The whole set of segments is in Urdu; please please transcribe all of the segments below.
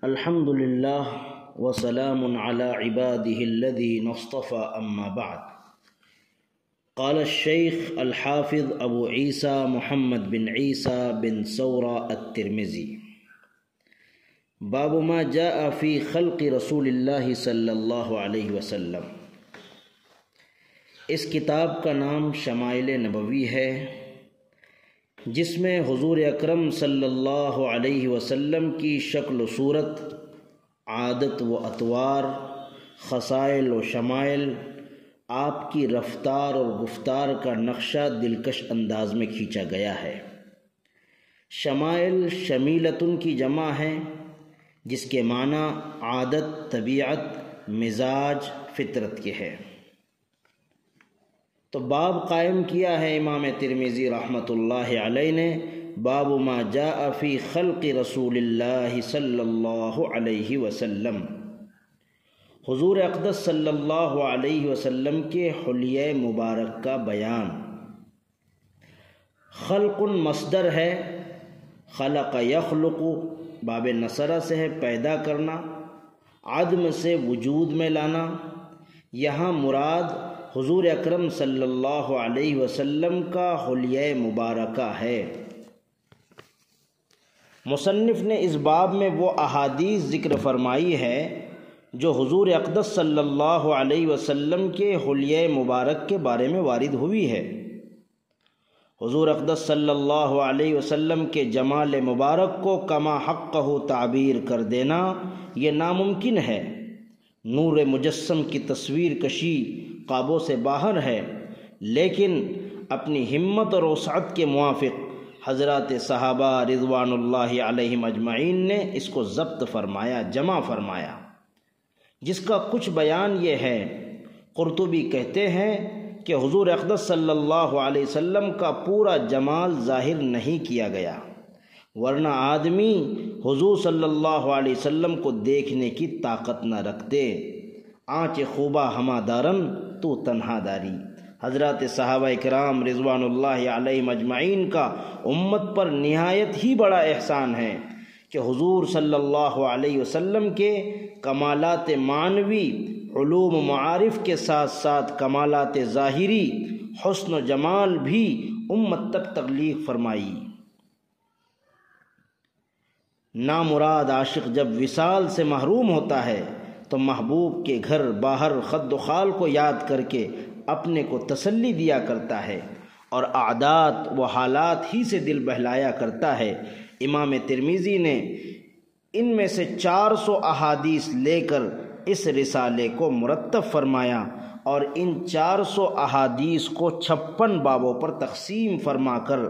الحمد لله وسلام على عباده الذين اصطفى أما بعد. قال الشيخ الحافظ أبو عيسى محمد بن عيسى بن ثورة الترمذي: باب ما جاء في خلق رسول اللہ صلی اللہ علیہ وسلم. اس کتاب کا نام شمائل نبوی ہے، جس میں حضور اکرم صلی اللہ علیہ وسلم کی شکل و صورت، عادت و اطوار، خصائل و شمائل، آپ کی رفتار اور گفتار کا نقشہ دلکش انداز میں کھینچا گیا ہے. شمائل شمیلتن کی جمع ہے، جس کے معنی عادت، طبیعت، مزاج، فطرت کے ہے. تو باب قائم کیا ہے امام ترمذی رحمۃ اللہ علیہ نے، باب ما جاء فی خلق رسول اللہ صلی اللہ علیہ وسلم، حضور اقدس صلی اللہ علیہ وسلم کے حلیہ مبارک کا بیان. خلق مصدر ہے، خلق یخلق باب نصرہ سے ہے، پیدا کرنا، عدم سے وجود میں لانا. یہاں مراد حضور اکرم صلی اللہ علیہ وسلم کا حلیہ مبارکہ ہے. مصنف نے اس باب میں وہ احادیث ذکر فرمائی ہے جو حضور اقدس صلی اللہ علیہ وسلم کے حلیہ مبارک کے بارے میں وارد ہوئی ہے. حضور اقدس صلی اللہ علیہ وسلم کے جمال مبارک کو کما حقہ تعبیر کر دینا یہ ناممکن ہے. نور مجسم کی تصویر کشی قابو سے باہر ہے، لیکن اپنی ہمت اور وسعت کے موافق حضرات صحابہ رضوان اللہ علیہم اجمعین نے اس کو ضبط فرمایا، جمع فرمایا، جس کا کچھ بیان یہ ہے. قرطبی کہتے ہیں کہ حضور اقدس صلی اللہ علیہ وسلم کا پورا جمال ظاہر نہیں کیا گیا، ورنہ آدمی حضور صلی اللہ علیہ وسلم کو دیکھنے کی طاقت نہ رکھتے. آنچ خوبہ ہما دارن تو تنہا داری. حضرات صحابہ کرام رضوان اللہ علیہم اجمعین کا امت پر نہایت ہی بڑا احسان ہے کہ حضور صلی اللہ علیہ وسلم کے کمالات معنوی، علوم و معارف کے ساتھ ساتھ کمالات ظاہری، حسن و جمال بھی امت تک تبلیغ فرمائی. نامراد عاشق جب وصال سے محروم ہوتا ہے تو محبوب کے گھر باہر خد و خال کو یاد کر کے اپنے کو تسلی دیا کرتا ہے اور عادات و حالات ہی سے دل بہلایا کرتا ہے. امام ترمذی نے ان میں سے 400 احادیث لے کر اس رسالے کو مرتب فرمایا اور ان 400 احادیث کو 56 بابوں پر تقسیم فرما کر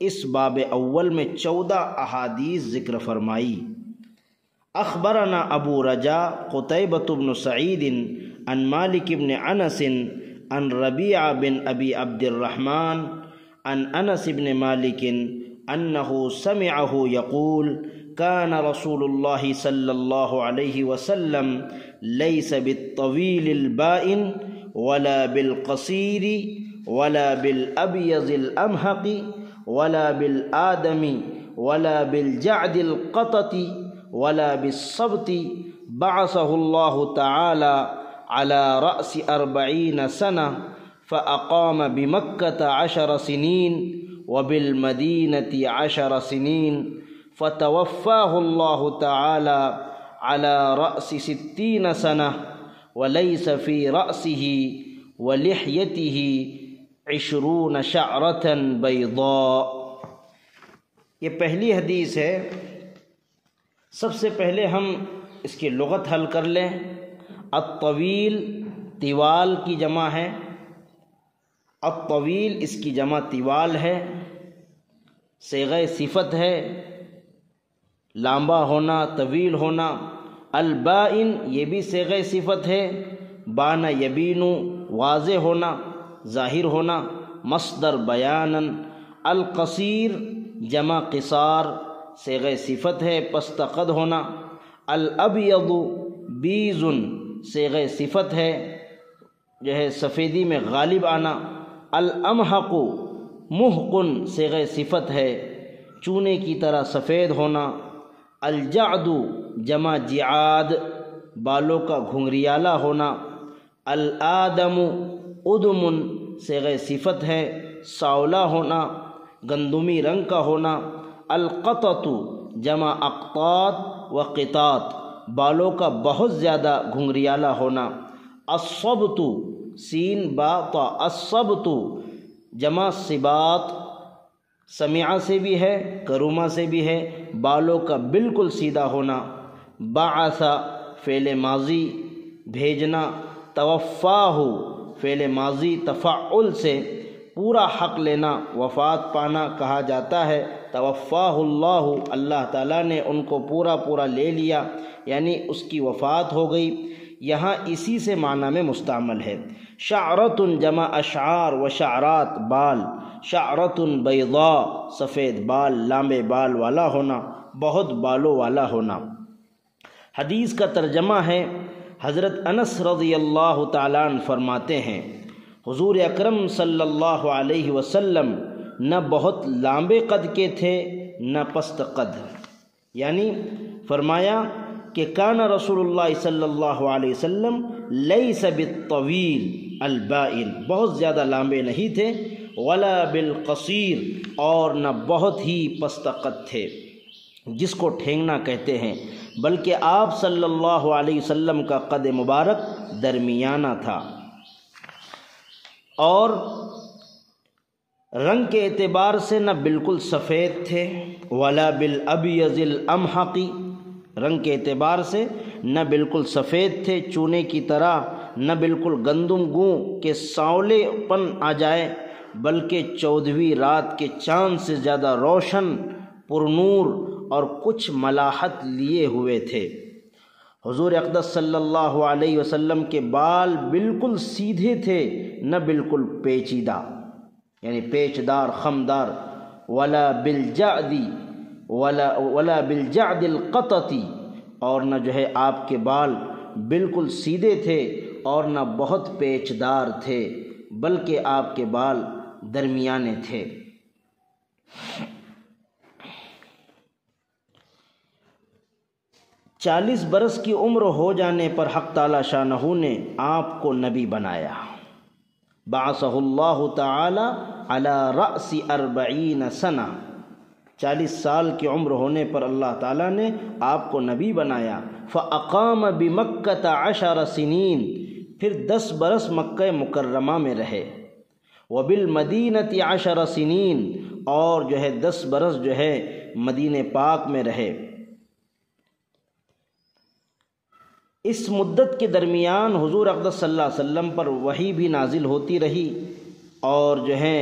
اس باب اول میں 14 احادیث ذکر فرمائی. اخبرنا ابو رجاء قتيبة بن سعيد عن مالك بن انس عن ربيع بن ابي عبد الرحمن عن انس بن مالك انه سمعه يقول كان رسول الله صلى الله عليه وسلم ليس بالطويل البائن ولا بالقصير ولا بالابيض الامهق ولا بالآدم ولا بالجعد القطط ولا بالصبت. بعثه الله تعالى على رأس 40 سنة فأقام بمكة 10 سنين وبالمدينة 10 سنين فتوفاه الله تعالى على رأس 60 سنة وليس في رأسه ولحيته 20 شعرة بيضاء. یہ پہلی حدیث ہے. سب سے پہلے ہم اس کی لغت حل کر لیں. الطویل طوال کی جمع ہے، الطویل اس کی جمع طوال ہے. صیغہ صفت ہے، لمبا ہونا، طویل ہونا. البائن یہ بھی صیغہ صفت ہے، بانا یبینو واضح ہونا، ظاہر ہونا. مصدر بیانن. القصیر جمع قصار صیغہ صفت ہے، پستقد ہونا. الابیض بیزن صیغہ صفت ہے، جو ہے سفیدی میں غالب آنا. الامحق محقن صیغہ صفت ہے، چونے کی طرح سفید ہونا. الجعد جمع جعاد بالوں کا گھنگریالہ ہونا، الآدم ادم صیغہ صفت ہے سانولا ہونا گندمی رنگ کا ہونا، القطط جمع اقطاط و قطاط بالوں کا بہت زیادہ گھنگریالہ ہونا، الصبط سین با طا الصبط جمع صباط سمعہ سے بھی ہے کرومہ سے بھی ہے بالوں کا بالکل سیدھا ہونا، بعث فعل ماضی بھیجنا، توفاہ فعل ماضی تفعل سے پورا حق لینا وفات پانا کہا جاتا ہے، توفاہ اللہ اللہ تعالیٰ نے ان کو پورا لے لیا یعنی اس کی وفات ہو گئی، یہاں اسی سے معنی میں مستعمل ہے۔ شعرۃ جمع اشعار و شعرات بال، شعرۃ بیضاء سفید بال لامبے بال والا ہونا بہت بالوں والا ہونا۔ حدیث کا ترجمہ ہے، حضرت انس رضی اللہ تعالیٰ عنہ فرماتے ہیں حضور اکرم صلی اللہ علیہ وسلم نہ بہت لامبے قد کے تھے نہ پست قد، یعنی فرمایا کہ کان رسول اللہ صلی اللہ علیہ وسلم لیس بالطویل البائل بہت زیادہ لامبے نہیں تھے، ولا بالقصیر اور نہ بہت ہی پست قد تھے جس کو ٹھینگنا کہتے ہیں، بلکہ آپ صلی اللہ علیہ وسلم کا قد مبارک درمیانہ تھا، اور رنگ کے اعتبار سے نہ بالکل سفید تھے، ولا بالابیض الامحق رنگ کے اعتبار سے نہ بالکل سفید تھے چونے کی طرح، نہ بالکل گندم گوں کے سانولے پن آ جائے، بلکہ 14ویں رات کے چاند سے زیادہ روشن پرنور اور کچھ ملاحت لیے ہوئے تھے۔ حضور اقدس صلی اللہ علیہ وسلم کے بال بالکل سیدھے تھے نہ بالکل پیچیدہ یعنی پیچدار خمدار، ولا بالجعد القططی اور نہ جو ہے آپ کے بال بالکل سیدھے تھے اور نہ بہت پیچدار تھے بلکہ آپ کے بال درمیانے تھے۔ 40 برس کی عمر ہو جانے پر حق تعالی شانہ نے آپ کو نبی بنایا، بعثہ اللہ تعالی علی رأس 40 سنہ 40 سال کی عمر ہونے پر اللہ تعالیٰ نے آپ کو نبی بنایا، فَأَقَامَ بِمَكَّةَ 10 سنین پھر 10 برس مکہ مکرمہ میں رہے، وَبِالْمَدِينَةِ 10 سنین اور جو ہے 10 برس جو ہے مدینہ پاک میں رہے۔ اس مدت کے درمیان حضور اقدس صلی اللہ علیہ وسلم پر وحی بھی نازل ہوتی رہی، اور جو ہے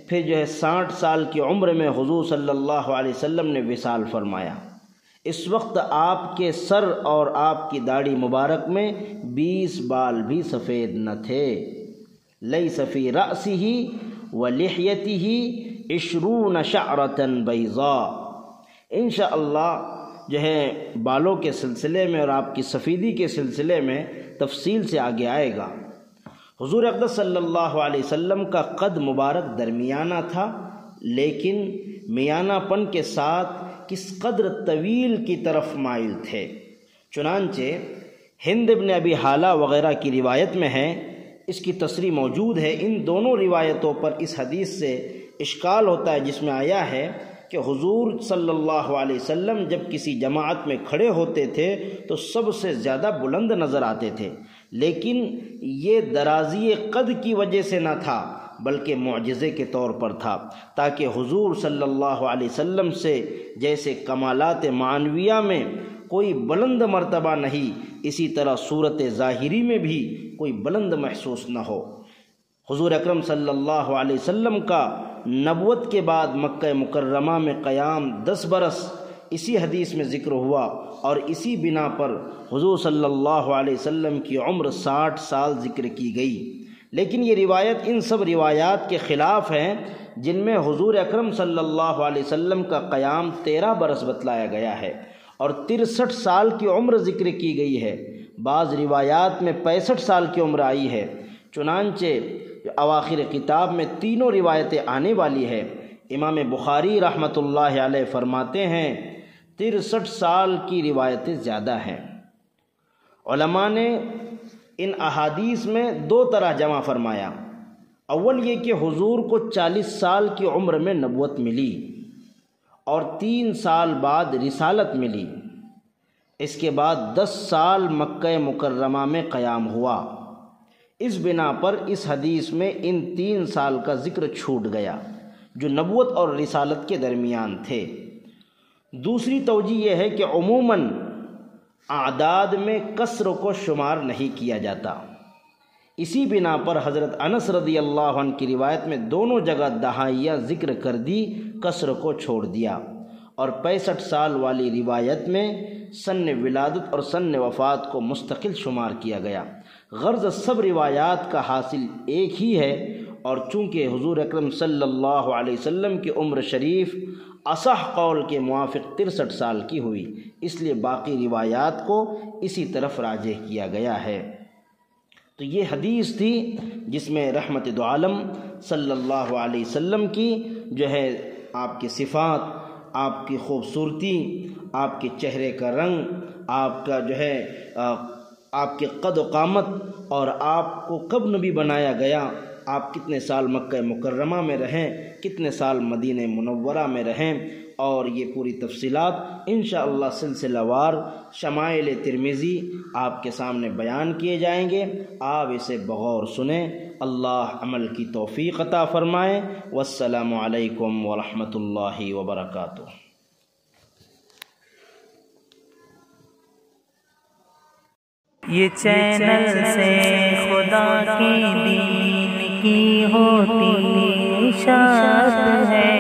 پھر جو ہے 60 سال کی عمر میں حضور صلی اللہ علیہ وسلم نے وصال فرمایا۔ اس وقت آپ کے سر اور آپ کی داڑھی مبارک میں 20 بال بھی سفید نہ تھے، لیس فی رأسہ ولحیتہ 20 شعرۃ بیضاء۔ انشاءاللہ جو ہے بالوں کے سلسلے میں اور آپ کی سفیدی کے سلسلے میں تفصیل سے آگے آئے گا۔ حضور اقدس صلی اللہ علیہ وسلم کا قد مبارک درمیانہ تھا، لیکن میانہ پن کے ساتھ کس قدر طویل کی طرف مائل تھے، چنانچہ ہند ابن ابی حالہ وغیرہ کی روایت میں ہے، اس کی تصریح موجود ہے۔ ان دونوں روایتوں پر اس حدیث سے اشکال ہوتا ہے جس میں آیا ہے کہ حضور صلی اللہ علیہ وسلم جب کسی جماعت میں کھڑے ہوتے تھے تو سب سے زیادہ بلند نظر آتے تھے، لیکن یہ درازی قد کی وجہ سے نہ تھا بلکہ معجزے کے طور پر تھا، تاکہ حضور صلی اللہ علیہ وسلم سے جیسے کمالات معنویہ میں کوئی بلند مرتبہ نہیں، اسی طرح صورت ظاہری میں بھی کوئی بلند محسوس نہ ہو۔ حضور اکرم صلی اللہ علیہ وسلم کا نبوت کے بعد مکہ مکرمہ میں قیام 10 برس اسی حدیث میں ذکر ہوا، اور اسی بنا پر حضور صلی اللہ علیہ وسلم کی عمر 60 سال ذکر کی گئی۔ لیکن یہ روایت ان سب روایات کے خلاف ہیں جن میں حضور اکرم صلی اللہ علیہ وسلم کا قیام 13 برس بتلایا گیا ہے اور 63 سال کی عمر ذکر کی گئی ہے۔ بعض روایات میں 65 سال کی عمر آئی ہے، چنانچہ اواخر کتاب میں تینوں روایتیں آنے والی ہے۔ امام بخاری رحمۃ اللہ علیہ فرماتے ہیں 63 سال کی روایتیں زیادہ ہیں۔ علماء نے ان احادیث میں دو طرح جمع فرمایا۔ اول یہ کہ حضور کو 40 سال کی عمر میں نبوت ملی اور 3 سال بعد رسالت ملی۔ اس کے بعد 10 سال مکہ مکرمہ میں قیام ہوا۔ اس بنا پر اس حدیث میں ان 3 سال کا ذکر چھوٹ گیا جو نبوت اور رسالت کے درمیان تھے۔ دوسری توجہ یہ ہے کہ عموماً اعداد میں کسر کو شمار نہیں کیا جاتا، اسی بنا پر حضرت انس رضی اللہ عنہ کی روایت میں دونوں جگہ دہائیاں ذکر کر دی، کسر کو چھوڑ دیا، اور 65 سال والی روایت میں سن ولادت اور سن وفات کو مستقل شمار کیا گیا۔ غرض سب روایات کا حاصل ایک ہی ہے، اور چونکہ حضور اکرم صلی اللہ علیہ وسلم کی عمر شریف اصح قول کے موافق 63 سال کی ہوئی، اس لیے باقی روایات کو اسی طرف راجح کیا گیا ہے۔ تو یہ حدیث تھی جس میں رحمت دو عالم صلی اللہ علیہ وسلم کی جو ہے آپ کی صفات، آپ کی خوبصورتی، آپ کے چہرے کا رنگ، آپ کا جو ہے آپ کے قد و قامت، اور آپ کو کب نبی بنایا گیا، آپ کتنے سال مکہ مکرمہ میں رہیں، کتنے سال مدینہ منورہ میں رہیں، اور یہ پوری تفصیلات انشاءاللہ سلسلہ وار شمائل ترمذی آپ کے سامنے بیان کیے جائیں گے۔ آپ اسے بغور سنیں، اللہ عمل کی توفیق عطا فرمائے۔ والسلام علیکم ورحمۃ اللہ وبرکاتہ۔ یہ چینل سے خدا کی دین کی ہوتی اشاعت ہے،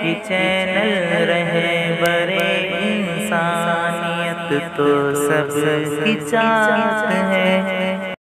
یہ چینل رہبر انسانیت تو سب کی چاہت ہے۔